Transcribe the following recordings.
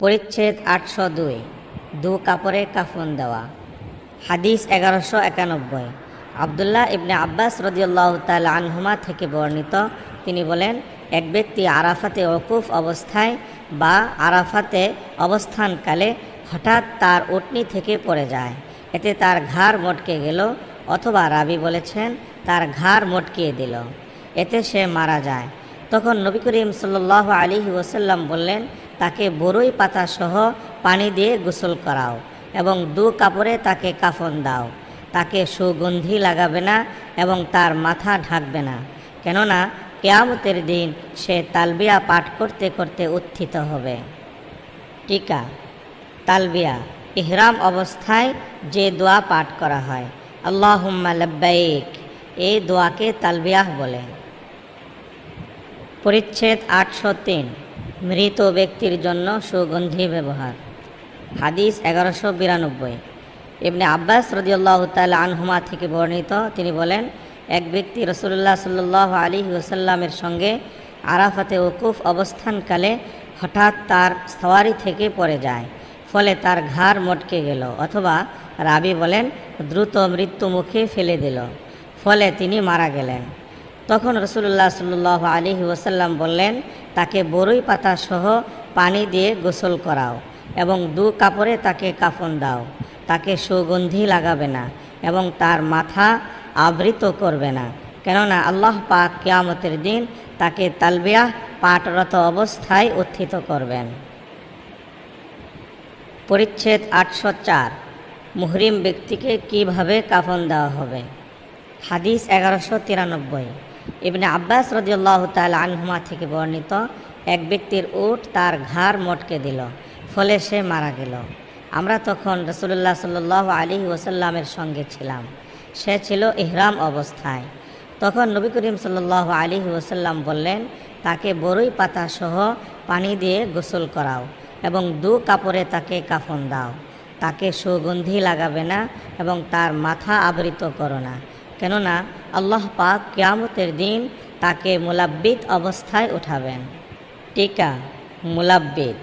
পরিচ্ছেদ 802 দু কাপড়ে কাফন দেওয়া। হাদিস 1191 আবদুল্লাহ ইবনে আব্বাস রাদিয়াল্লাহু তাআলা আনহুমা থেকে বর্ণিত, তিনি বলেন, এক ব্যক্তি আরাফাতে ওকুফ অবস্থায় বা আরাফাতে অবস্থানকালে হঠাৎ তার উটনি থেকে পড়ে যায়, এতে তার ঘাড় মটকে গেল, অথবা রাবি বলেছেন তার ঘাড় মটকিয়ে দিল, এতে সে মারা যায়। তখন নবী করিম সাল্লাল্লাহু আলাইহি ওয়াসাল্লাম বললেন, তাকে বরই পাতা সহ পানি দিয়ে গোসল করাও এবং দু কাপড়ে তাকে কাফন দাও। তাকে সুগন্ধি লাগাবে না এবং তার মাথা ঢাকবে না, কেননা কিয়ামতের দিন সে তালবিয়া পাঠ করতে করতে উত্থিত হবে। টিকা। তালবিয়া ইহরাম অবস্থায় যে দোয়া পাঠ করা হয়, আল্লাহুম্মা লাব্বাইক, এই দোয়াকে তালবিয়াহ বলে। পরিচ্ছেদ 803 মৃত ব্যক্তির জন্য সুগন্ধি ব্যবহার। হাদিস 1192 ইবনে আব্বাস রাদিয়াল্লাহু তাআলা আনহুমা থেকে বর্ণিত, তিনি বলেন, এক ব্যক্তি রাসূলুল্লাহ সাল্লাল্লাহু আলাইহি ওয়াসাল্লামের সঙ্গে আরাফাতে ওকুফ অবস্থানকালে হঠাৎ তার সওয়ারি থেকে পড়ে যায়, ফলে তার ঘাড় মটকে গেল, অথবা রাবি বলেন দ্রুত মৃত্যু মুখে ফেলে দিল, ফলে তিনি মারা গেলেন। তখন রাসূলুল্লাহ সাল্লাল্লাহু আলাইহি ওয়াসাল্লাম বললেন, তাকে বরই পাতা সহ পানি দিয়ে গোসল করাও এবং দু কাপড়ে তাকে কাফন দাও। তাকে সুগন্ধি লাগাবে না এবং তার মাথা আবৃত করবে না, কেননা আল্লাহ পাক কিয়ামতের দিন তাকে তালবিয়া পাঠরত অবস্থায় উত্থিত করবেন। পরিচ্ছেদ 804 মুহরিম ব্যক্তিকে কিভাবে কাফন দেওয়া হবে। হাদিস 1193 ইবনে আব্বাস রাদিয়াল্লাহু তাআলা আনহুমা থেকে বর্ণিত, এক ব্যক্তির উট তার ঘাড় মটকে দিল, ফলে সে মারা গেল। আমরা তখন রাসূলুল্লাহ সাল্লাল্লাহু আলাইহি ওয়াসাল্লামের সঙ্গে ছিলাম, সে ছিল ইহরাম অবস্থায়। তখন নবী করিম সাল্লাল্লাহু আলাইহি ওয়াসাল্লাম বললেন, তাকে বরই পাতা সহ পানি দিয়ে গোসল করাও এবং দু কাপড়ে তাকে কাফন দাও। তাকে সুগন্ধি লাগাবে না এবং তার মাথা আবৃত করো না, কেননা আল্লাহ পাক কিয়ামতের দিন তাকে মুলাব্বিত অবস্থায় উঠাবেন। টিকা। মুলাব্বিত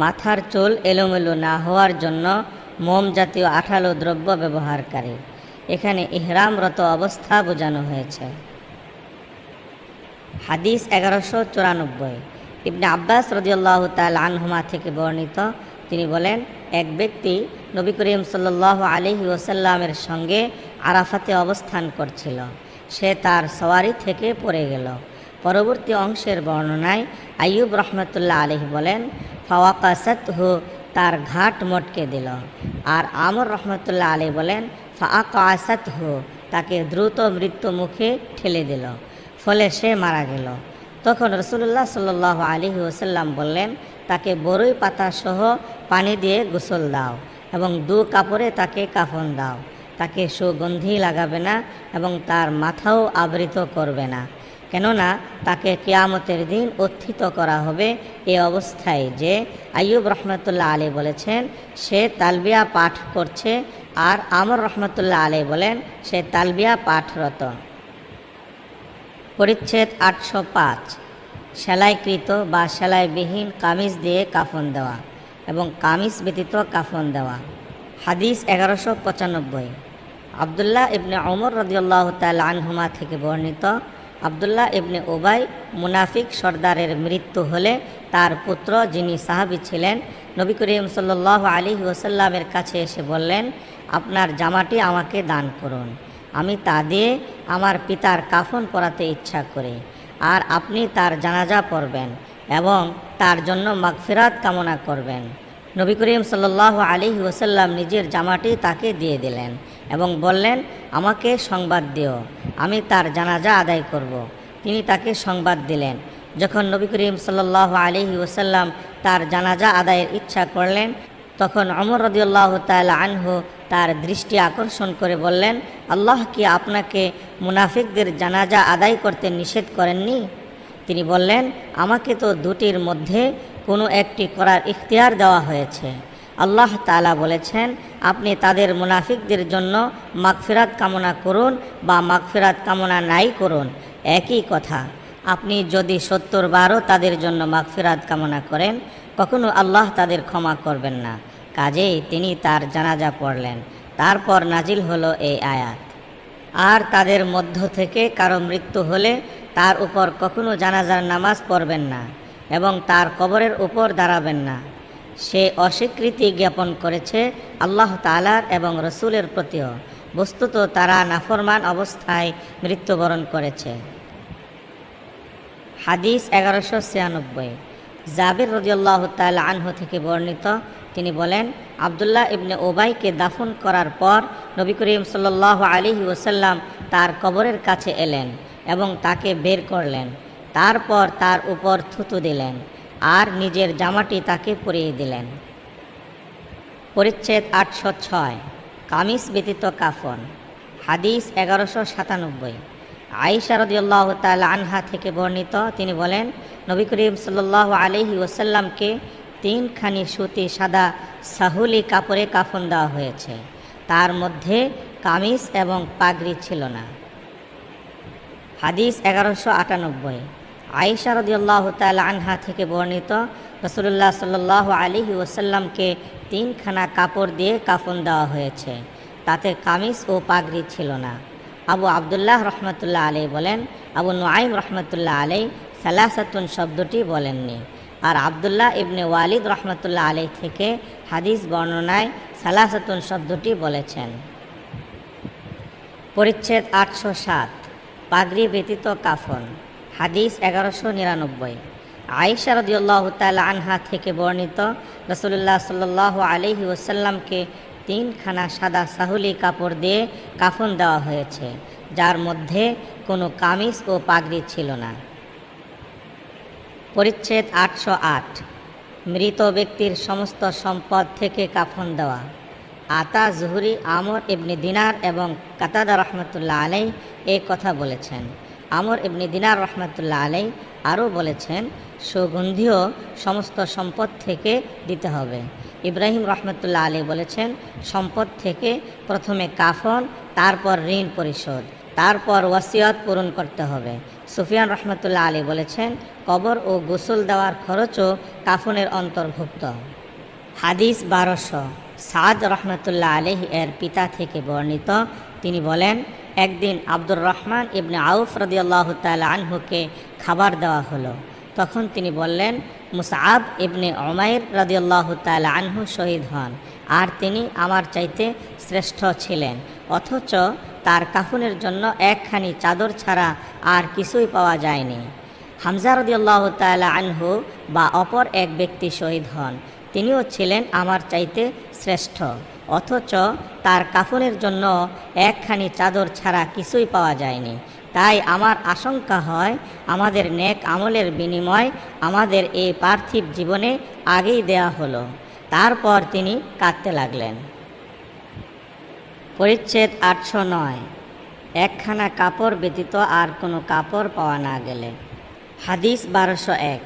মাথার চুল এলোমেলো না হওয়ার জন্য মোম জাতীয় আঠালো দ্রব্য ব্যবহারকারী। এখানে ইহরামরত অবস্থা বোঝানো হয়েছে। হাদিস 1194 ইবনে আব্বাস রাদিয়াল্লাহু তাআলা আনহুমা থেকে বর্ণিত, তিনি বলেন, এক ব্যক্তি নবী করিম সাল্লাল্লাহু আলাইহি ওয়াসাল্লামের সঙ্গে আরাফাতে অবস্থান করছিল, সে তার সওয়ারি থেকে পড়ে গেল। পরবর্তী অংশের বর্ণনায় আইয়ুব রহমতুল্লাহ আলাইহি বলেন, ফাওয়াকাসাতহু, তার ঘাট মটকে দিল। আর আমর রহমতুল্লাহ আলাইহি বলেন, ফাআকাসাতহু, তাকে দ্রুত মৃত্যু মুখে ঠেলে দিল, ফলে সে মারা গেল। তখন রাসূলুল্লাহ সাল্লাল্লাহু আলাইহি ওয়াসাল্লাম বললেন, তাকে বরই পাতা সহ পানি দিয়ে গোসল দাও এবং দু কাপড়ে তাকে কাফন দাও। তাকে সুগন্ধি লাগাবে না এবং তার মাথাও আবৃত করবে না, কেননা তাকে কিয়ামতের দিন উত্থিত করা হবে এ অবস্থায় যে আইয়ুব রহমতুল্লাহ আলাইহি বলেছেন সে তালবিয়া পাঠ করছে, আর আমর রহমতুল্লাহ আলাইহি বলেন সে তালবিয়া পাঠরত। পরিচ্ছেদ 805 সেলাইকৃত বা সেলাইবিহীন কামিজ দিয়ে কাফন দেওয়া এবং কামিজ ব্যতীত কাফন দেওয়া। হাদিস 1195 আবদুল্লাহ ইবনে ওমর রাদিয়াল্লাহু তাআলা আনহুমা থেকে বর্ণিত, আবদুল্লাহ ইবনে উবাই মুনাফিক সর্দারের মৃত্যু হলে তার পুত্র, যিনি সাহাবী ছিলেন, নবী করিম সাল্লাল্লাহু আলাইহি ওয়াসাল্লামের কাছে এসে বললেন, আপনার জামাটি আমাকে দান করুন, আমি তা দিয়ে আমার পিতার কাফন পরাতে ইচ্ছা করি, আর আপনি তার জানাজা পড়বেন এবং তার জন্য মাগফিরাত কামনা করবেন। নবী করিম সাল্লাল্লাহু আলাইহি ওয়াসাল্লাম নিজের জামাটি তাকে দিয়ে দিলেন এবং বললেন, আমাকে সংবাদ দিও, আমি তার জানাজা আদায় করব। তিনি তাকে সংবাদ দিলেন। যখন নবী করিম সাল্লাল্লাহু আলাইহি ওয়াসাল্লাম তার জানাজা আদায়ের ইচ্ছা করলেন, তখন ওমর রাদিয়াল্লাহু তাআলা আনহু তার দৃষ্টি আকর্ষণ করে বললেন, আল্লাহ কি আপনাকে মুনাফিকদের জানাজা আদায় করতে নিষেধ করেননি? তিনি বললেন, আমাকে তো দুটির মধ্যে কোনো একটি করার ইখতিয়ার দেওয়া হয়েছে। আল্লাহ তাআলা বলেছেন, আপনি তাদের মুনাফিকদের জন্য মাগফিরাত কামনা করুন বা মাগফিরাত কামনা নাই করুন, একই কথা। আপনি যদি 70 বারও তাদের জন্য মাগফিরাত কামনা করেন, কখনো আল্লাহ তাদের ক্ষমা করবেন না। কাজেই তিনি তার জানাজা পড়লেন। তারপর নাজিল হলো এই আয়াত, আর তাদের মধ্য থেকে কারো মৃত্যু হলে তার উপর কখনো জানাজার নামাজ পড়বেন না এবং তার কবরের উপর দাঁড়াবেন না। সে অস্বীকৃতি জ্ঞাপন করেছে আল্লাহ তাআলার এবং রসুলের প্রতিও। বস্তুত তারা নাফরমান অবস্থায় মৃত্যুবরণ করেছে। হাদিস 1196, জাবির রাদিয়াল্লাহু তাআলা আনহু থেকে বর্ণিত, তিনি বলেন, আবদুল্লাহ ইবনে উবাইকে দাফন করার পর নবী করিম সাল্লাল্লাহু আলাইহি ওয়াসাল্লাম তার কবরের কাছে এলেন এবং তাকে বের করলেন। তারপর তার উপর থুতু দিলেন আর নিজের জামাটি তাকে পরিয়ে দিলেন। পরিচ্ছেদ 806, কামিজ ব্যতীত কাফন। হাদিস 1197, আয়েশা রাদিয়াল্লাহু তাআলা আনহা থেকে বর্ণিত, তিনি বলেন, নবী করিম সাল্লাল্লাহু আলাইহি ওয়াসাল্লামকে 3খানি সুতি সাদা সাহুলি কাপড়ে কাফন দেওয়া হয়েছে। তার মধ্যে কামিজ এবং পাগড়ি ছিল না। হাদিস 1198, আয়েশা রাদিয়াল্লাহু তাআলা আনহা থেকে বর্ণিত, রাসূলুল্লাহ সাল্লাল্লাহু আলাইহি ওয়াসাল্লামকে 3খানা কাপড় দিয়ে কাফন দেওয়া হয়েছে, তাতে কামিজ ও পাগড়ি ছিল না। আবু আবদুল্লাহ রহমতুল্লাহ আলাই বলেন, আবু নুআইম রহমতুল্লাহ আলাই সালাসাতুন শব্দটি বলেননি। আর আবদুল্লাহ ইবনে ওয়ালিদ রহমতুল্লাহ আলাই থেকে হাদিস বর্ণনায় সালাসাতুন শব্দটি বলেছেন। পরিচ্ছেদ 807, পাগড়ি ব্যতীত কাফন। হাদিস 1199, আয়েশা রাদিয়াল্লাহু তাআলা আনহা থেকে বর্ণিত, রাসূলুল্লাহ সাল্লাল্লাহু আলাইহি ওয়াসাল্লামকে 3খানা সাদা সাহুলি কাপড় দিয়ে কাফন দেওয়া হয়েছে, যার মধ্যে কোনো কামিজ ও পাগড়ি ছিল না। পরিচ্ছেদ 808, মৃত ব্যক্তির সমস্ত সম্পদ থেকে কাফন দেওয়া। আতা, জুহরি, আমর ইবনে দিনার এবং কাতাদা রহমতুল্লাহ আলাই এই কথা বলেছেন। আমর ইবনে দিনার রহমতুল্লাহ আলাই আরও বলেছেন, সুগন্ধীয় সমস্ত সম্পদ থেকে দিতে হবে। ইব্রাহিম রহমতুল্লাহ আলাই বলেছেন, সম্পদ থেকে প্রথমে কাফন, তারপর ঋণ পরিশোধ, তারপর ওয়াসিয়ত পূরণ করতে হবে। সুফিয়ান রহমতুল্লাহ আলী বলেছেন, কবর ও গোসল দেওয়ার খরচও কাফনের অন্তর্ভুক্ত। হাদিস 1200, সাদ রহমতুল্লাহ আলাইহি এর পিতা থেকে বর্ণিত, তিনি বলেন, একদিন আব্দুর রহমান ইবনে আউফ রাদিয়াল্লাহু তাআলা আনহুকে খাবার দেওয়া হলো। তখন তিনি বললেন, মুসআব ইবনে উমাইর রাদিয়াল্লাহু তাআলা আনহু শহীদ হন, আর তিনি আমার চাইতে শ্রেষ্ঠ ছিলেন, অথচ তার কাফনের জন্য একখানি চাদর ছাড়া আর কিছুই পাওয়া যায়নি। হামজা রাদিয়াল্লাহু তাআলা আনহু বা অপর এক ব্যক্তি শহীদ হন, তিনিও ছিলেন আমার চাইতে শ্রেষ্ঠ, অথচ তার কাফনের জন্য একখানি চাদর ছাড়া কিছুই পাওয়া যায়নি। তাই আমার আশঙ্কা হয়, আমাদের নেক আমলের বিনিময় আমাদের এই পার্থিব জীবনে আগেই দেয়া হলো। তারপর তিনি কাঁদতে লাগলেন। পরিচ্ছেদ 809, একখানা কাপড় ব্যতীত আর কোনো কাপড় পাওয়া না গেলে। হাদিস 1201,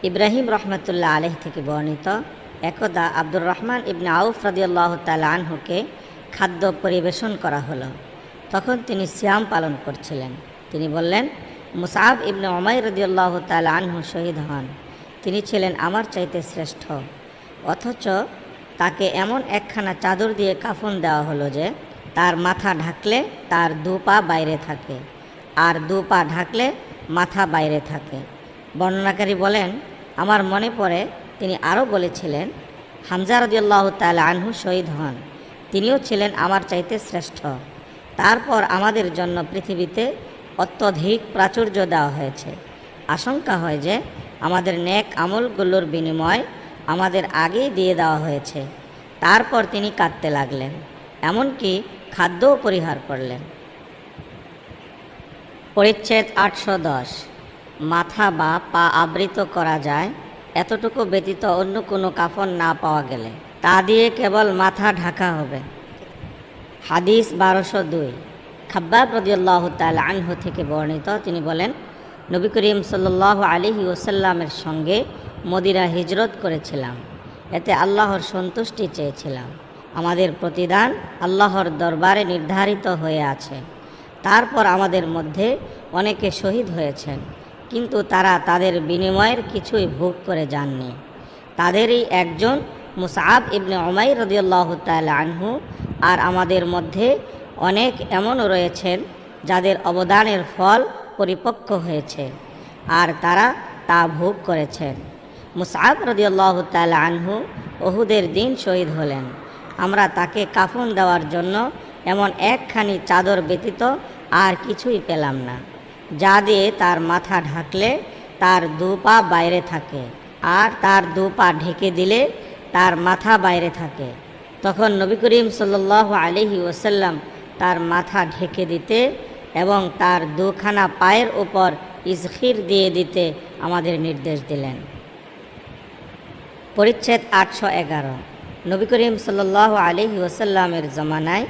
ইব্রাহিম রহমতুল্লাহ আলাইহি থেকে বর্ণিত, একদা আব্দুর রহমান ইবনে আউফ রাদিয়াল্লাহু তাআলা আনহুকে খাদ্য পরিবেশন করা হলো। তখন তিনি সিয়াম পালন করছিলেন। তিনি বললেন, মুসআব ইবনে উমাইর রাদিয়াল্লাহু তাআলা আনহু শহীদ হন, তিনি ছিলেন আমার চাইতে শ্রেষ্ঠ, অথচ তাকে এমন একখানা চাদর দিয়ে কাফন দেওয়া হলো যে তার মাথা ঢাকলে তার 2 পা বাইরে থাকে, আর 2 পা ঢাকলে মাথা বাইরে থাকে। বর্ণনাকারী বলেন, আমার মনে পড়ে তিনি আরও বলেছিলেন, হামজা রাদিয়াল্লাহু তাআলা আনহু শহীদ হন, তিনিও ছিলেন আমার চাইতে শ্রেষ্ঠ। তারপর আমাদের জন্য পৃথিবীতে অত্যধিক প্রাচুর্য দেওয়া হয়েছে। আশঙ্কা হয় যে আমাদের নেক আমলগুলোর বিনিময় আমাদের আগেই দিয়ে দেওয়া হয়েছে। তারপর তিনি কাঁদতে লাগলেন, এমনকি খাদ্যও পরিহার করলেন। পরিচ্ছেদ 810, মাথা বা পা আবৃত করা যায় এতটুকু ব্যতীত অন্য কোনো কাফন না পাওয়া গেলে তা দিয়ে কেবল মাথা ঢাকা হবে। হাদিস 1202, খাব্বাব রাদিয়াল্লাহু তাআলা আনহু থেকে বর্ণিত, তিনি বলেন, নবী করিম সাল্লাল্লাহু আলাইহি ওয়াসাল্লামের সঙ্গে মদিনা হিজরত করেছিলাম, এতে আল্লাহর সন্তুষ্টি চেয়েছিলাম। আমাদের প্রতিদান আল্লাহর দরবারে নির্ধারিত হয়ে আছে। তারপর আমাদের মধ্যে অনেকে শহীদ হয়েছেন, কিন্তু তারা তাদের বিনিময়ের কিছুই ভোগ করে যাননি। তাদেরই একজন মুসআব ইবনে উমাইর রাদিয়াল্লাহু তাআলা আনহু। আর আমাদের মধ্যে অনেক এমনও রয়েছেন যাদের অবদানের ফল পরিপক্ক হয়েছে আর তারা তা ভোগ করেছেন। মুসআব রাদিয়াল্লাহু তাআলা আনহু উহুদের দিন শহীদ হলেন। আমরা তাকে কাফন দেওয়ার জন্য এমন একখানি চাদর ব্যতীত আর কিছুই পেলাম না, যা দিয়ে তার মাথা ঢাকলে তার দু পা বাইরে থাকে আর তার দু পা ঢেকে দিলে তার মাথা বাইরে থাকে। তখন নবী করিম সাল্লাল্লাহু আলাইহি ওয়াসাল্লাম তার মাথা ঢেকে দিতে এবং তার দুখানা পায়ের উপর ইজখির দিয়ে দিতে আমাদের নির্দেশ দিলেন। পরিচ্ছেদ 811। নবী করিম সাল্লাল্লাহু আলাইহি ওয়াসাল্লামের জমানায়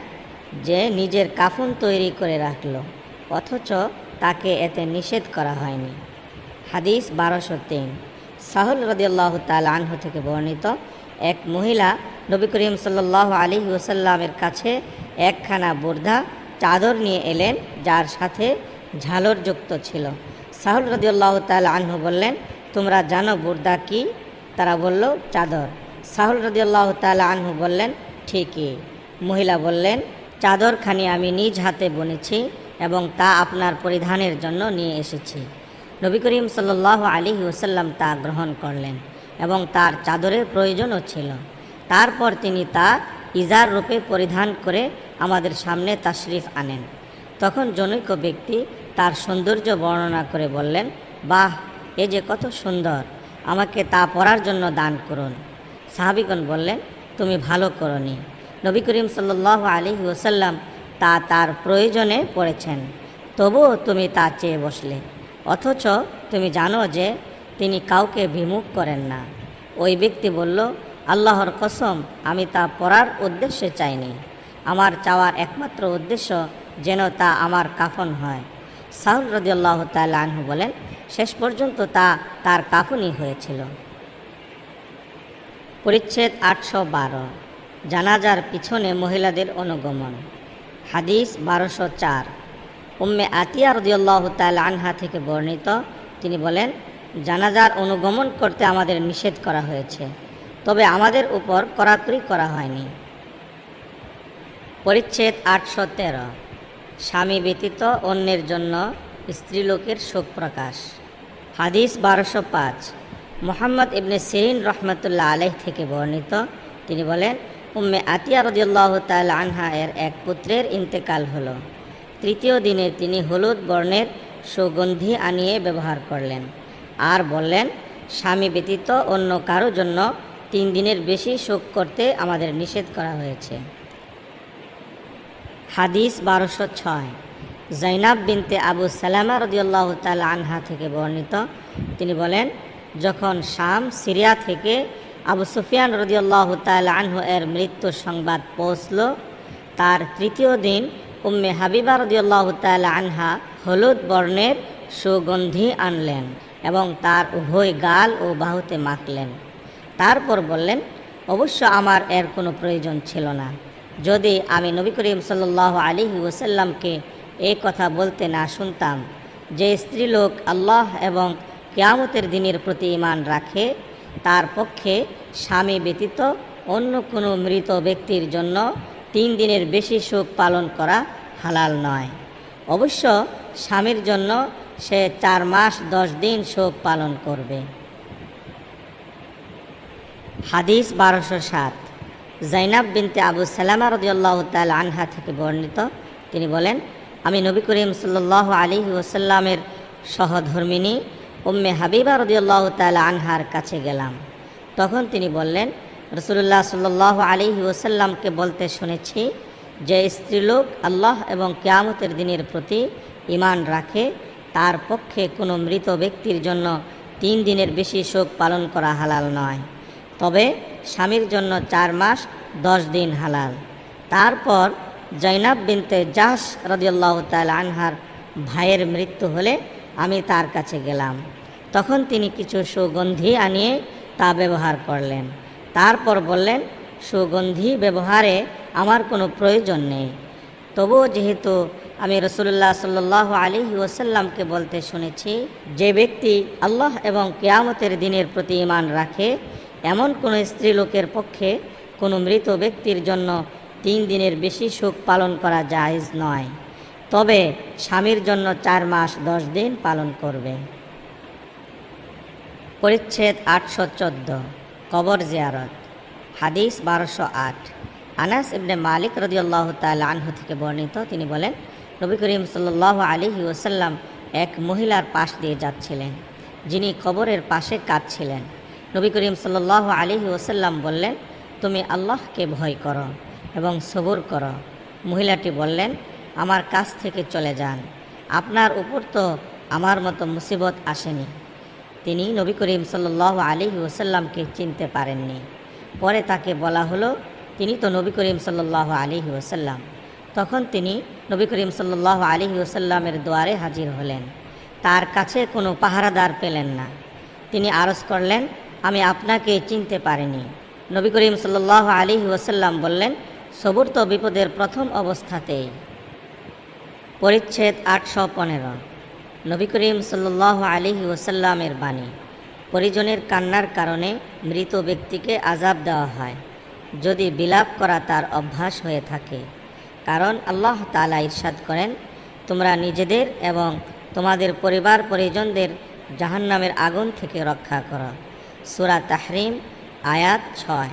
যে নিজের কাফন তৈরি করে রাখল অথচ তাকে এতে নিষেধ করা হয়নি। হাদিস 1203। সাহল রাদিয়াল্লাহু তাআলা আনহু থেকে বর্ণিত, এক মহিলা নবী করিম সাল্লাল্লাহু আলাইহি ওয়াসাল্লামের কাছে একখানা বুর্দা চাদর নিয়ে এলেন যার সাথে ঝালর যুক্ত ছিল। সাহল রাদিয়াল্লাহু তাআলা আনহু বললেন, তোমরা জানো বুর্দা কি? তারা বলল, চাদর। সাহল রাদিয়াল্লাহু তাআলা আনহু বললেন, ঠিকই। মহিলা বললেন, চাদরখানি আমি নিজ হাতে বুনেছি এবং তা আপনার পরিধানের জন্য নিয়ে এসেছি। নবী করিম সাল্লাল্লাহু আলাইহি ওয়াসাল্লাম তা গ্রহণ করলেন এবং তার চাদরের প্রয়োজনও ছিল। তারপর তিনি তা ইজার রূপে পরিধান করে আমাদের সামনে তাশরিফ আনেন। তখন জনৈক ব্যক্তি তার সৌন্দর্য বর্ণনা করে বললেন, বাহ, এ যে কত সুন্দর, আমাকে তা পরার জন্য দান করুন। সাহাবীগণ বললেন, তুমি ভালো করনি। নবী করিম সাল্লাল্লাহু আলাইহি ওয়াসাল্লাম তা তার প্রয়োজনে পড়েছেন, তবুও তুমি তা চেয়ে বসলে, অথচ তুমি জানো যে তিনি কাউকে বিমুখ করেন না। ওই ব্যক্তি বলল, আল্লাহর কসম, আমি তা পরার উদ্দেশ্যে চাইনি। আমার চাওয়ার একমাত্র উদ্দেশ্য যেন তা আমার কাফন হয়। সাহল রাদিয়াল্লাহু তাআলা আনহু বলেন, শেষ পর্যন্ত তা তার কাফনই হয়েছিল। পরিচ্ছেদ 812। জানাজার পিছনে মহিলাদের অনুগমন। হাদিস 1204। উম্মে আতিয়া রাদিয়াল্লাহু তাআলা আনহা থেকে বর্ণিত, তিনি বলেন, জানাজার অনুগমন করতে আমাদের নিষেধ করা হয়েছে, তবে আমাদের উপর কড়াকড়ি করা হয়নি। পরিচ্ছেদ 813। স্বামী ব্যতীত অন্যের জন্য স্ত্রীলোকের শোক প্রকাশ। হাদিস 1205। মুহাম্মদ ইবনে সিরিন রহমতুল্লাহ আলাইহ থেকে বর্ণিত, তিনি বলেন, উম্মে আতিয়া রাদিয়াল্লাহু তাআলা আনহা এর এক পুত্রের ইন্তেকাল হলো। তৃতীয় দিনে তিনি হলুদ বর্ণের সুগন্ধি আনিয়ে ব্যবহার করলেন আর বললেন, স্বামী ব্যতীত অন্য কারো জন্য 3 দিনের বেশি শোক করতে আমাদের নিষেধ করা হয়েছে। হাদিস 1206। জাইনাব বিনতে আবু সালামা রাদিয়াল্লাহু তাআলা আনহা থেকে বর্ণিত, তিনি বলেন, যখন শাম সিরিয়া থেকে আবু সুফিয়ান রাদিয়াল্লাহু তাআলা আনহু এর মৃত্যুর সংবাদ পৌঁছল, তার তৃতীয় দিন উম্মে হাবিবা রাদিয়াল্লাহু তাআলা আনহা হলুদ বর্ণের সুগন্ধি আনলেন এবং তার উভয় গাল ও বাহুতে মাখলেন। তারপর বললেন, অবশ্য আমার এর কোনো প্রয়োজন ছিল না, যদি আমি নবী করিম সাল্লাল্লাহু আলাইহি ওয়াসাল্লামকে এই কথা বলতে না শুনতাম যে স্ত্রীলোক আল্লাহ এবং কিয়ামতের দিনের প্রতি ঈমান রাখে, তার পক্ষে স্বামী ব্যতীত অন্য কোনো মৃত ব্যক্তির জন্য 3 দিনের বেশি শোক পালন করা হালাল নয়। অবশ্য স্বামীর জন্য সে 4 মাস 10 দিন শোক পালন করবে। হাদিস 1207। জাইনাব বিনতে আবু সালামা রাদিয়াল্লাহু তাআলা আনহা থেকে বর্ণিত, তিনি বলেন, আমি নবী করিম সাল্লাল্লাহু আলাইহি ওয়াসাল্লামের সহধর্মিনী উম্মে হাবিবা রাদিয়াল্লাহু তাআলা আনহার কাছে গেলাম। তখন তিনি বললেন, রাসূলুল্লাহ সাল্লাল্লাহু আলাইহি ওয়াসাল্লামকে বলতে শুনেছি যে স্ত্রীলোক আল্লাহ এবং কিয়ামতের দিনের প্রতি ঈমান রাখে, তার পক্ষে কোনো মৃত ব্যক্তির জন্য 3 দিনের বেশি শোক পালন করা হালাল নয়, তবে স্বামীর জন্য 4 মাস 10 দিন হালাল। তারপর জাইনাব বিনতে জাহশ রাদিয়াল্লাহু তাআলা আনহার ভাইয়ের মৃত্যু হলে আমি তার কাছে গেলাম। তখন তিনি কিছু সুগন্ধি আনিয়ে তা ব্যবহার করলেন। তারপর বললেন, সুগন্ধি ব্যবহারে আমার কোনো প্রয়োজন নেই, তবুও যেহেতু আমি রাসূলুল্লাহ সাল্লাল্লাহু আলাইহি ওয়াসাল্লামকে বলতে শুনেছি যে ব্যক্তি আল্লাহ এবং কিয়ামতের দিনের প্রতি ঈমান রাখে এমন কোনো স্ত্রীলোকের পক্ষে কোনো মৃত ব্যক্তির জন্য 3 দিনের বেশি শোক পালন করা জায়েজ নয়, তবে স্বামীর জন্য 4 মাস 10 দিন পালন করবে। পরিচ্ছেদ 814 কবর জিয়ারত। হাদিস 1208। আনাস ইবনে মালিক রাদিয়াল্লাহু তাআলা আনহু থেকে বর্ণিত, তিনি বলেন, নবী করিম সাল্লাল্লাহু আলাইহি ওয়াসাল্লাম এক মহিলার পাশ দিয়ে যাচ্ছিলেন, যিনি কবরের পাশে কাঁদছিলেন। নবী করিম সাল্লাল্লাহু আলাইহি ওয়াসাল্লাম বললেন, তুমি আল্লাহকে ভয় করো এবং সবর করো। মহিলাটি বললেন, আমার কাছ থেকে চলে যান, আপনার উপর তো আমার মতো মুসিবত আসেনি। তিনি নবী করিম সাল্লাল্লাহু আলাইহি ওয়াসাল্লামকে চিনতে পারেননি। পরে তাকে বলা হলো, তিনি তো নবী করিম সাল্লাল্লাহু আলাইহি ওয়াসাল্লাম। তখন তিনি নবী করিম সাল্লাল্লাহু আলাইহি ওয়াসাল্লামের দুয়ারে হাজির হলেন। তার কাছে কোনো পাহারাদার পেলেন না। তিনি আরজ করলেন, আমি আপনাকে চিনতে পারিনি। নবী করিম সাল্লাল্লাহু আলাইহি ওয়াসাল্লাম বললেন, সবুর তো বিপদের প্রথম অবস্থাতেই। পরিচ্ছেদ 815 নবী করিম সাল্লাল্লাহু আলাইহি ওয়াসাল্লামের বাণী। পরিজনের কান্নার কারণে মৃত ব্যক্তিকে আযাব দেওয়া হয়, যদি বিলাপ করা তার অভ্যাস হয়ে থাকে। কারণ আল্লাহ তাআলা ইরশাদ করেন, তোমরা নিজেদের এবং তোমাদের পরিবার পরিজনদের জাহান্নামের আগুন থেকে রক্ষা করো। সূরা তাহরিম আয়াত 6।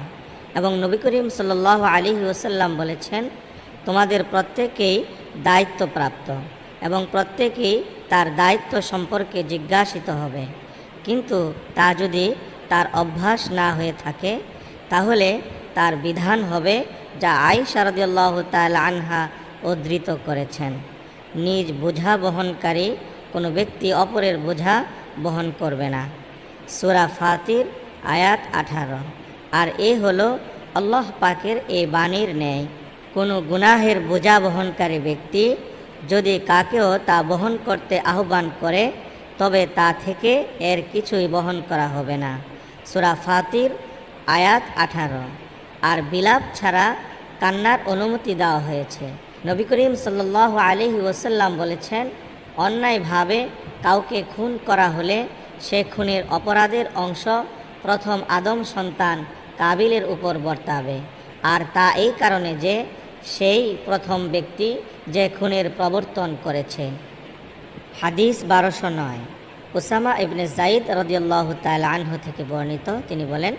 এবং নবী করিম সাল্লাল্লাহু আলাইহি ওয়াসাল্লাম বলেছেন, তোমাদের প্রত্যেকেই দায়িত্বপ্রাপ্ত এবং প্রত্যেকেই তার দায়িত্ব সম্পর্কে জিজ্ঞাসিত হবে, কিন্তু তা যদি তার অভ্যাস না হয়ে থাকে তাহলে তার বিধান হবে যা আয়েশা রাদিয়াল্লাহু তাআলা আনহা উদ্ধৃত করেছেন, নিজ বোঝা বহনকারী কোনো ব্যক্তি অপরের বোঝা বহন করবে না। সূরা ফাতির আয়াত 18। আর এ হলো আল্লাহ পাকের এই বাণীর ন্যায়, কোনো গুনাহের বোঝা বহনকারী ব্যক্তি যদি কাকেও তা বহন করতে আহ্বান করে তবে তা থেকে এর কিছুই বহন করা হবে না। সূরা ফাতির আয়াত 18। আর বিলাপ ছাড়া কান্নার অনুমতি দেওয়া হয়েছে। নবী করিম সাল্লাল্লাহু আলাইহি ওয়াসাল্লাম বলেছেন, অন্যায়ভাবে কাউকে খুন করা হলে সে খুনের অপরাধের অংশ প্রথম আদম সন্তান কাবিলের উপর বর্তাবে, আর তা এই কারণে যে সেই প্রথম ব্যক্তি যে খুনের প্রবর্তন করেছে। হাদিস 1209 উসামা ইবনে যায়েদ রাদিয়াল্লাহু তাআলা আনহু থেকে বর্ণিত, তিনি বলেন,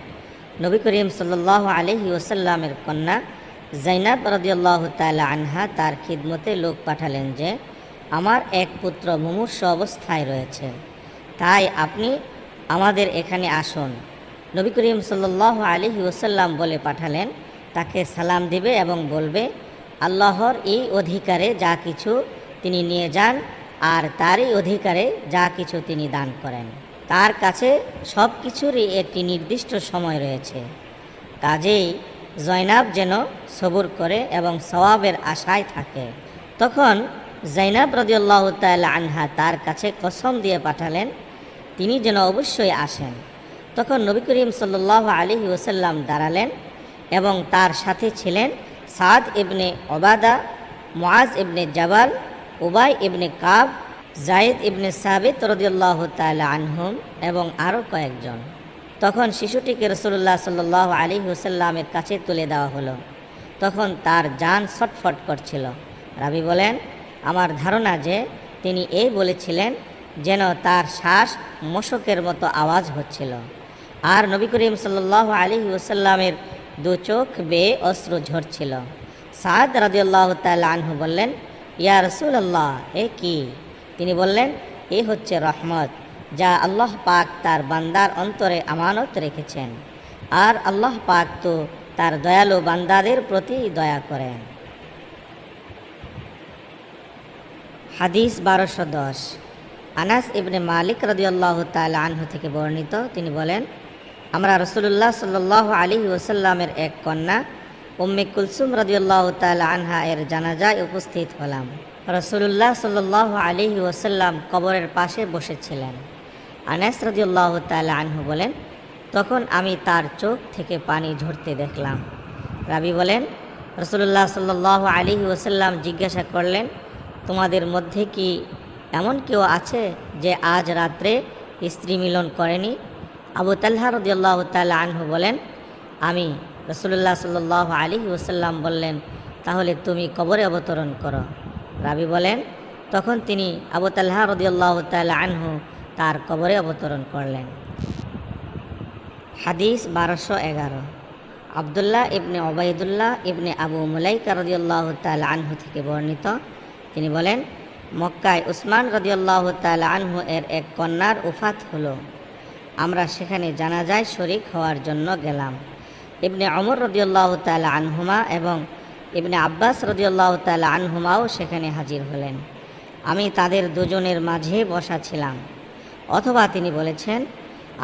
নবী করিম সাল্লাল্লাহু আলাইহি ওয়াসাল্লামের কন্যা যায়নাব রাদিয়াল্লাহু তাআলা আনহা তার খিদমতে লোক পাঠালেন যে, আমার এক পুত্র মুমূর্ষু অবস্থায় রয়েছে, তাই আপনি আমাদের এখানে আসুন। নবী করিম সাল্লাল্লাহু আলাইহি ওয়াসাল্লাম বলে পাঠালেন, তাকে সালাম দিবে এবং বলবে, আল্লাহর এই অধিকারে যা কিছু তিনি নিয়ে যান আর তারই অধিকারে যা কিছু তিনি দান করেন। তার কাছে সব কিছুরই একটি নির্দিষ্ট সময় রয়েছে, কাজেই জয়নাব যেন সবুর করে এবং সওয়াবের আশায় থাকে। তখন যায়নাব রাদিয়াল্লাহু তাআলা আনহা তার কাছে কসম দিয়ে পাঠালেন, তিনি যেন অবশ্যই আসেন। তখন নবী করিম সাল্লাল্লাহু আলাইহি ওয়াসাল্লাম দাঁড়ালেন এবং তার সাথে ছিলেন সাদ ইবনে উবাদা, মুআজ ইবনে জাবাল, উবাই ইবনে কাব, যায়েদ ইবনে সাবিত রাদিয়াল্লাহু তাআলা আনহুম এবং আরও কয়েকজন। তখন শিশুটিকে রাসূলুল্লাহ সাল্লাল্লাহু আলাইহি ওয়াসাল্লামের কাছে তুলে দেওয়া হলো। তখন তার জান ছটফট করছিল। রাবী বলেন, আমার ধারণা যে তিনি এই বলেছিলেন যেন তার শ্বাস মশকের মতো আওয়াজ হচ্ছিল। আর নবী করিম সাল্লাল্লাহু আলাইহি ওয়াসাল্লামের 2 চোখ বেয়ে অশ্রু ঝরছিল। সাদ রাদিয়াল্লাহু তাআলা আনহু বললেন, ইয়া রাসূলুল্লাহ, এ কি? তিনি বললেন, এ হচ্ছে রহমত যা আল্লাহ পাক তার বান্দার অন্তরে আমানত রেখেছেন, আর আল্লাহ পাক তো তার দয়ালু বান্দাদের প্রতি দয়া করেন। হাদিস 1210 আনাস ইবনে মালিক রাদিয়াল্লাহু তাআলা আনহু থেকে বর্ণিত, তিনি বলেন, আমরা রাসূলুল্লাহ সাল্লাল্লাহু আলাইহি ওয়াসাল্লামের এক কন্যা উম্মে কুলসুম রাদিয়াল্লাহু তাআলা আনহা এর জানাজায় উপস্থিত হলাম। রাসূলুল্লাহ সাল্লাল্লাহু আলাইহি ওয়াসাল্লাম কবরের পাশে বসেছিলেন। আনাস রাদিয়াল্লাহু তাআলা আনহু বলেন, তখন আমি তার চোখ থেকে পানি ঝরতে দেখলাম। রাবী বলেন, রাসূলুল্লাহ সাল্লাল্লাহু আলাইহি ওয়াসাল্লাম জিজ্ঞাসা করলেন, তোমাদের মধ্যে কি এমন কেউ আছে যে আজ রাত্রে স্ত্রী মিলন করেনি? আবু তালহা রাদিয়াল্লাহু তাআলা আনহু বলেন, আমি রাসূলুল্লাহ সাল্লাল্লাহু আলাইহি ওয়াসাল্লাম বললেন, তাহলে তুমি কবরে অবতরণ করো। রাবি বলেন, তখন তিনি আবু তালহা রাদিয়াল্লাহু তাআলা আনহু তার কবরে অবতরণ করলেন। হাদিস 1211। আবদুল্লাহ ইবনে ওবায়দুল্লাহ ইবনে আবু মুলাইকা রাদিয়াল্লাহু তাআলা আনহু থেকে বর্ণিত, তিনি বলেন, মক্কায় উসমান রাদিয়াল্লাহু তাআলা আনহু এর এক কন্যার উফাত হলো। আমরা সেখানে জানাজায় শরীক হওয়ার জন্য গেলাম। ইবনে ওমর রাদিয়াল্লাহু তাআলা আনহুমা এবং ইবনে আব্বাস রাদিয়াল্লাহু তাআলা আনহুমাও সেখানে হাজির হলেন। আমি তাদের দুজনের মাঝে বসা ছিলাম। অথবা তিনি বলেছেন,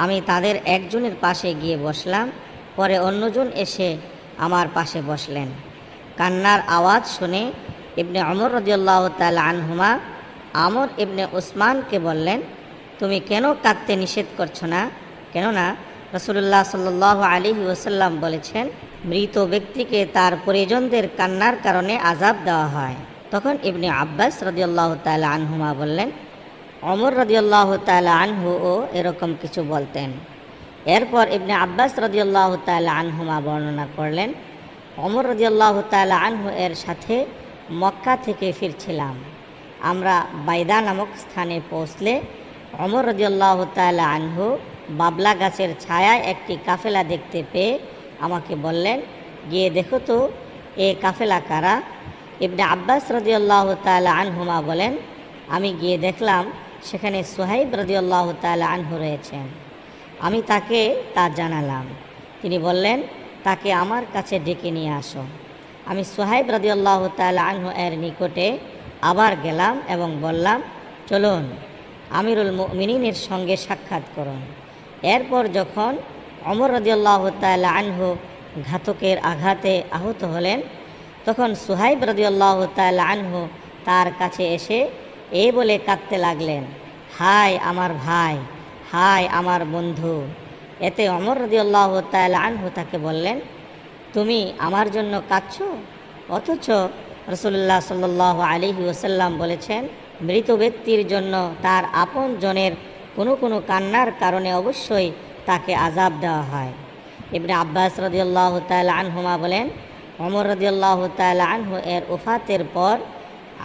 আমি তাদের একজনের পাশে গিয়ে বসলাম, পরে অন্যজন এসে আমার পাশে বসলেন। কান্নার আওয়াজ শুনে ইবনে ওমর রাদিয়াল্লাহু তাআলা আনহুমা আমর ইবনে উসমানকে বললেন, তুমি কেন কাঁদতে নিষেধ করছো না? কেননা রাসূলুল্লাহ সাল্লাল্লাহু আলাইহি ওয়াসাল্লাম বলেছেন, মৃত ব্যক্তিকে তার পরিজনদের কান্নার কারণে আযাব দেওয়া হয়। তখন ইবনে আব্বাস রাদিয়াল্লাহু তাআলা আনহুমা বললেন, ওমর রাদিয়াল্লাহু তাআলা আনহুও এরকম কিছু বলতেন। এরপর ইবনে আব্বাস রাদিয়াল্লাহু তাআলা আনহুমা বর্ণনা করলেন, ওমর রাদিয়াল্লাহু তাআলা আনহু এর সাথে মক্কা থেকে ফিরছিলাম। আমরা বাইদা নামক স্থানে পৌঁছলে ওমর রাদিয়াল্লাহু তাআলা আনহু বাবলা গাছের ছায়ায় একটি কাফেলা দেখতে পেয়ে আমাকে বললেন, গিয়ে দেখো তো এ কাফেলা কারা? ইবনে আব্বাস রাদিয়াল্লাহু তাআলা আনহুমা বলেন, আমি গিয়ে দেখলাম সেখানে সুহাইব রাদিয়াল্লাহু তাআলা আনহু রয়েছেন। আমি তাকে তা জানালাম। তিনি বললেন, তাকে আমার কাছে ডেকে নিয়ে আসো। আমি সুহাইব রাদিয়াল্লাহু তাআলা আনহু এর নিকটে আবার গেলাম এবং বললাম, চলুন আমিরুল মুমিনিনের সঙ্গে সাক্ষাৎ করুন। এরপর যখন ওমর রাদিয়াল্লাহু তাআলা আনহু ঘাতকের আঘাতে আহত হলেন, তখন সুহাইব রাদিয়াল্লাহু তাআলা আনহু তার কাছে এসে এই বলে কাঁদতে লাগলেন, হায় আমার ভাই, হায় আমার বন্ধু। এতে ওমর রাদিয়াল্লাহু তাআলা আনহু তাকে বললেন, তুমি আমার জন্য কাঁদছো? অথচ রাসূলুল্লাহ সাল্লাল্লাহু আলাইহি ওয়াসাল্লাম বলেছেন, মৃত ব্যক্তির জন্য তার আপন জনের কোনো কোনো কান্নার কারণে অবশ্যই তাকে আযাব দেওয়া হয়। ইবনে আব্বাস রাদিয়াল্লাহু তাআলা আনহুমা বলেন, ওমর রাদিয়াল্লাহু তাআলা আনহু এর ওফাতের পর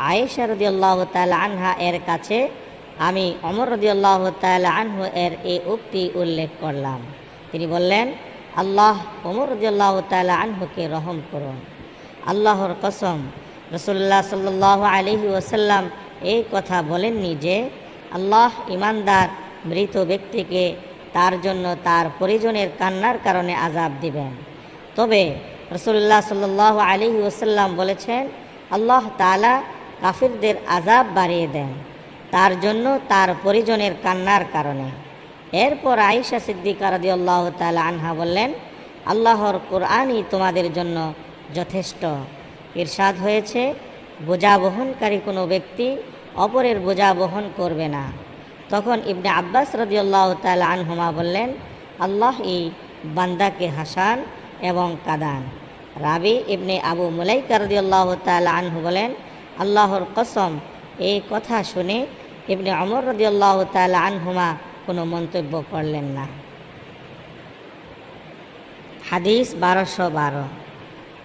আয়েশা রাদিয়াল্লাহু তাআলা আনহা এর কাছে আমি ওমর রাদিয়াল্লাহু তাআলা আনহু এর এই উক্তি উল্লেখ করলাম। তিনি বললেন, আল্লাহ ওমর রাদিয়াল্লাহু তাআলা আনহুকে রহম করুন। আল্লাহর কসম, রাসূলুল্লাহ সাল্লাল্লাহু আলাইহি ওয়াসাল্লাম এই কথা বলেননি যে আল্লাহ ঈমানদার মৃত ব্যক্তিকে তার জন্য তার পরিজনের কান্নার কারণে আযাব দিবেন। তবে রাসূলুল্লাহ সাল্লাল্লাহু আলাইহি ওয়াসাল্লাম বলেছেন, আল্লাহ তাআলা কাফিরদের আযাব বাড়িয়ে দেন তার জন্য তার পরিজনের কান্নার কারণে। এরপর আয়েশা সিদ্দিকা রাদিয়াল্লাহু তাআলা আনহা বললেন, আল্লাহর কোরআনই তোমাদের জন্য যথেষ্ট। ইরশাদ হয়েছে, বোঝা বহনকারী কোনো ব্যক্তি অপরের বোঝা বহন করবে না। তখন ইবনে আব্বাস রাদিয়াল্লাহু তাআলা আনহুমা বললেন, আল্লাহ এই বান্দাকে হাসান এবং কাদান। রাবি ইবনে আবু মুলাইকা রাদিয়াল্লাহু তাআলা আনহু বলেন, আল্লাহর কসম, এই কথা শুনে ইবনে ওমর রাদিয়াল্লাহু তাআলা আনহুমা কোনো মন্তব্য করলেন না। হাদিস 1212।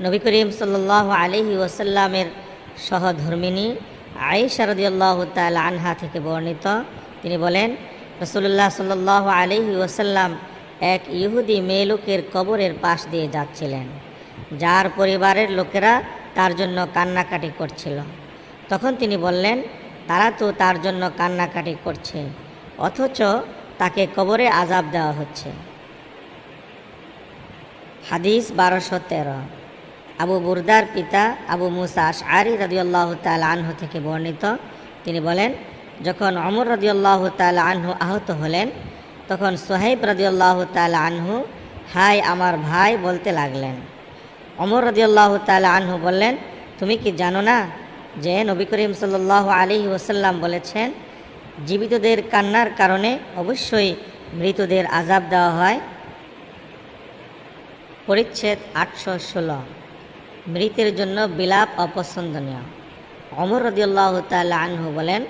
নবী করিম সাল্লাল্লাহু আলাইহি ওয়াসাল্লামের সহধর্মিনী আয়েশা রাদিয়াল্লাহু তাআলা আনহা থেকে বর্ণিত, তিনি বলেন, রাসূলুল্লাহ সাল্লাল্লাহু আলাইহি ওয়াসাল্লাম এক ইহুদি মেয়ে লোকের কবরের পাশ দিয়ে যাচ্ছিলেন, যার পরিবারের লোকেরা তার জন্য কান্নাকাটি করছিল। তখন তিনি বললেন, তারা তো তার জন্য কান্নাকাটি করছে, অথচ তাকে কবরে আযাব দেওয়া হচ্ছে। হাদিস 1213। আবু বুরদার পিতা আবু মুসা আশআরী রাদিয়াল্লাহু তাআলা আনহু থেকে বর্ণিত, তিনি বলেন, যখন ওমর রাদিয়াল্লাহু তাআলা আনহু আহত হলেন, তখন সুহাইব রাদিয়াল্লাহু তাআলা আনহু হায় আমার ভাই বলতে লাগলেন। ওমর রাদিয়াল্লাহু তাআলা আনহু বললেন, তুমি কি জানো না যে নবী করিম সাল্লাল্লাহু আলাইহি ওয়াসাল্লাম বলেছেন, জীবিতদের কান্নার কারণে অবশ্যই মৃতদের আযাব দেওয়া হয়। পরিচ্ছেদ 816। মৃতের জন্য বিলাপ অপছন্দনীয়। ওমর রাদিয়াল্লাহু তাআলা আনহু বলেন,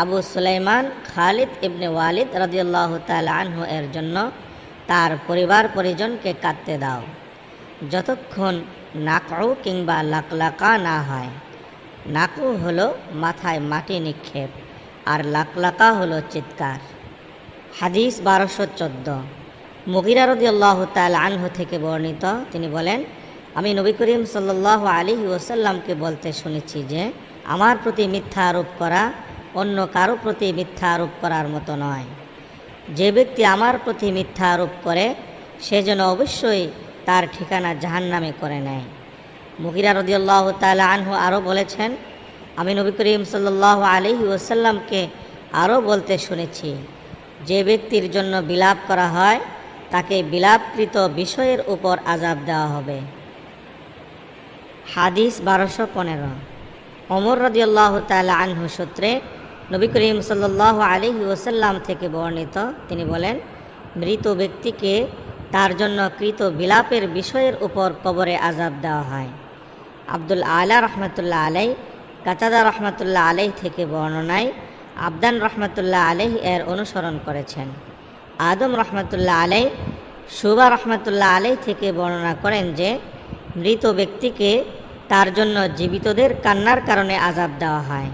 আবু সুলাইমান খালিদ ইবনে ওয়ালিদ রাদিয়াল্লাহু তাআলা আনহু এর জন্য তার পরিবার পরিজনকে কাঁদতে দাও যতক্ষণ নাকউ কিংবা লাকলাকা না হয়। নাকউ হলো মাথায় মাটি নিক্ষেপ আর লাকলাকা হলো চিৎকার। হাদিস 1214, মুগিরা রাদিয়াল্লাহু তাআলা আনহু থেকে বর্ণিত, তিনি বলেন, আমি নবী করিম সাল্লাল্লাহু আলাইহি ওয়াসাল্লামকে বলতে শুনেছি যে আমার প্রতি মিথ্যা আরোপ করা অন্য কারো প্রতি মিথ্যা আরোপ করার মতো নয়। যে ব্যক্তি আমার প্রতি মিথ্যা আরোপ করে সে যেন অবশ্যই তার ঠিকানা জাহান্নামে করে নেয়। মুগিরা রাদিয়াল্লাহু তাআলা আনহু আরও বলেছেন, আমি নবী করিম সাল্লাল্লাহু আলাইহি ওয়াসাল্লামকে আরও বলতে শুনেছি, যে ব্যক্তির জন্য বিলাপ করা হয় তাকে বিলাপকৃত বিষয়ের উপর আযাব দেওয়া হবে। হাদিস 1215, ওমর রাদিয়াল্লাহু তাআলা আনহু সূত্রে নবী করিম সাল্লাল্লাহু আলাইহি ওয়াসাল্লাম থেকে বর্ণিত, তিনি বলেন, মৃত ব্যক্তিকে তার জন্য কৃত বিলাপের বিষয়ের উপর কবরে আযাব দেওয়া হয়। আব্দুল আলা রহমতুল্লাহ আলাই, কাতাদা রহমতুল্লাহ আলাই থেকে বর্ণনায় আবদান রহমতুল্লাহ আলাই এর অনুসরণ করেছেন। আদম রহমতুল্লাহ আলাই শুবা রহমতুল্লাহ আলাই থেকে বর্ণনা করেন যে মৃত ব্যক্তিকে তার জন্য জীবিতদের কান্নার কারণে আযাব দেওয়া হয়।